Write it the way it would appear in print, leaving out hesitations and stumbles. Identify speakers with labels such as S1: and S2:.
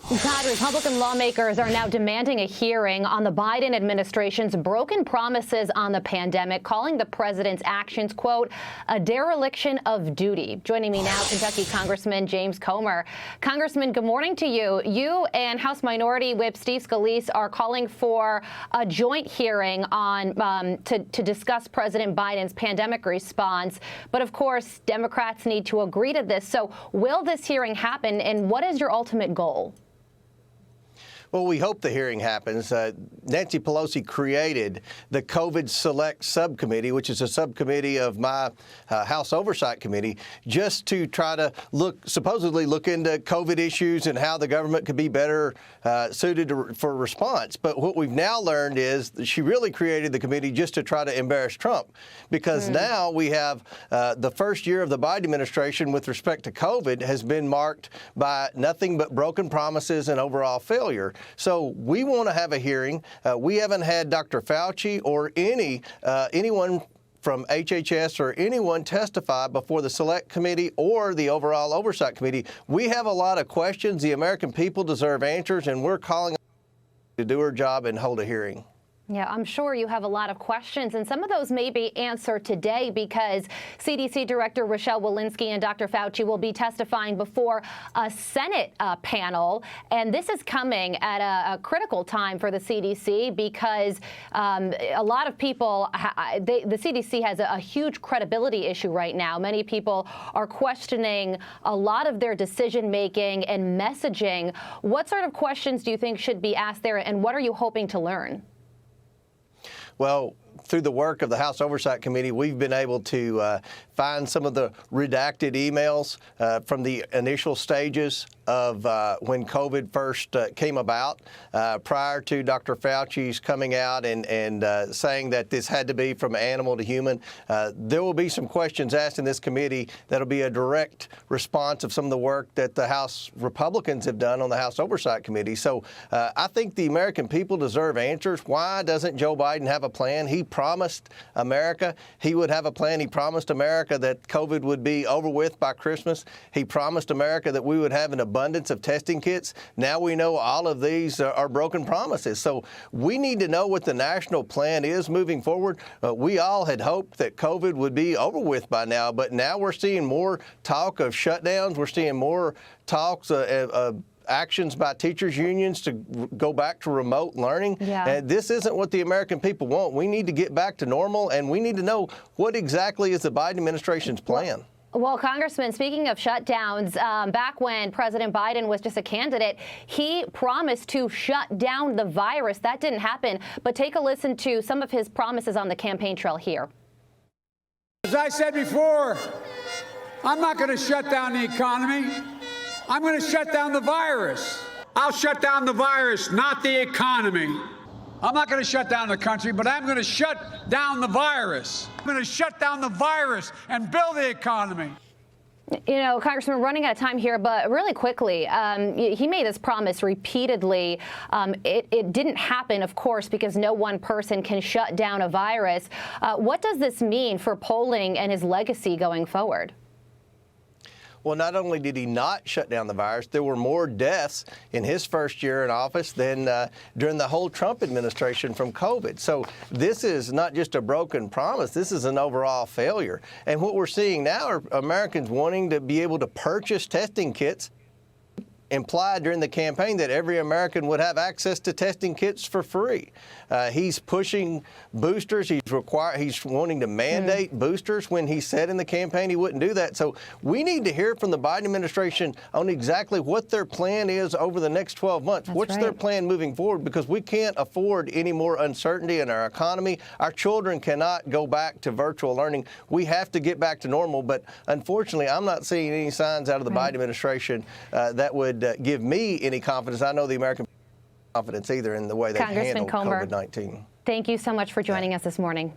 S1: God, Republican lawmakers are now demanding a hearing on the Biden administration's broken promises on the pandemic, calling the president's actions, quote, a dereliction of duty. Joining me now, Kentucky Congressman James Comer. Congressman, good morning to you. You and House Minority Whip Steve Scalise are calling for a joint hearing on to discuss President Biden's pandemic response. But of course, Democrats need to agree to this. So will this hearing happen, and what is your ultimate goal?
S2: Well, we hope the hearing happens. Nancy Pelosi created the COVID Select Subcommittee, which is a subcommittee of my House Oversight Committee, just to try to supposedly look into COVID issues and how the government could be better suited for response. But what we've now learned is that she really created the committee just to try to embarrass Trump, because now we have the first year of the Biden administration with respect to COVID has been marked by nothing but broken promises and overall failure. So we want to have a hearing. We haven't had Dr. Fauci or anyone from HHS or anyone testify before the Select Committee or the overall Oversight Committee. We have a lot of questions. The American people deserve answers, and we're calling to do our job and hold a hearing.
S1: Yeah, I'm sure you have a lot of questions, and some of those may be answered today because CDC Director Rochelle Walensky and Dr. Fauci will be testifying before a Senate panel. And this is coming at a critical time for the CDC because a lot of people, the CDC has a huge credibility issue right now. Many people are questioning a lot of their decision-making and messaging. What sort of questions do you think should be asked there, and what are you hoping to learn?
S2: Well, through the work of the House Oversight Committee, we've been able to find some of the redacted emails from the initial stages of when COVID first came about, prior to Dr. Fauci's coming out and saying that this had to be from animal to human. There will be some questions asked in this committee that'll be a direct response of some of the work that the House Republicans have done on the House Oversight Committee. So I think the American people deserve answers. Why doesn't Joe Biden have a plan? He promised America he would have a plan. He promised America that COVID would be over with by Christmas. He promised America that we would have an abundance of testing kits. Now we know all of these are broken promises. So we need to know what the national plan is moving forward. We all had hoped that COVID would be over with by now, but now we're seeing more talk of shutdowns. We're seeing more talks of actions by teachers' unions to go back to remote learning. And this isn't what the American people want. We need to get back to normal, and we need to know what exactly is the Biden administration's plan.
S1: Well, Congressman, speaking of shutdowns, back when President Biden was just a candidate, he promised to shut down the virus. That didn't happen. But take a listen to some of his promises on the campaign trail here.
S3: As I said before, I'm not going to shut down the economy. I'm going to shut down the virus. I'll shut down the virus, not the economy. I'm not going to shut down the country, but I'm going to shut down the virus. I'm going to shut down the virus and build the economy.
S1: You know, Congressman, we're running out of time here, but really quickly, he made this promise repeatedly. It didn't happen, of course, because no one person can shut down a virus. What does this mean for polling and his legacy going forward?
S2: Well, not only did he not shut down the virus, there were more deaths in his first year in office than during the whole Trump administration from COVID. So this is not just a broken promise. This is an overall failure. And what we're seeing now are Americans wanting to be able to purchase testing kits. Implied during the campaign that every American would have access to testing kits for free. He's pushing boosters. He's wanting to mandate boosters when he said in the campaign he wouldn't do that. So we need to hear from the Biden administration on exactly what their plan is over the next 12 months. What's their plan moving forward? Because we can't afford any more uncertainty in our economy. Our children cannot go back to virtual learning. We have to get back to normal. But unfortunately, I'm not seeing any signs out of the Biden administration that would give me any confidence. I know the American confidence either in the way they handle COVID-19.
S1: Thank you so much for joining us this morning.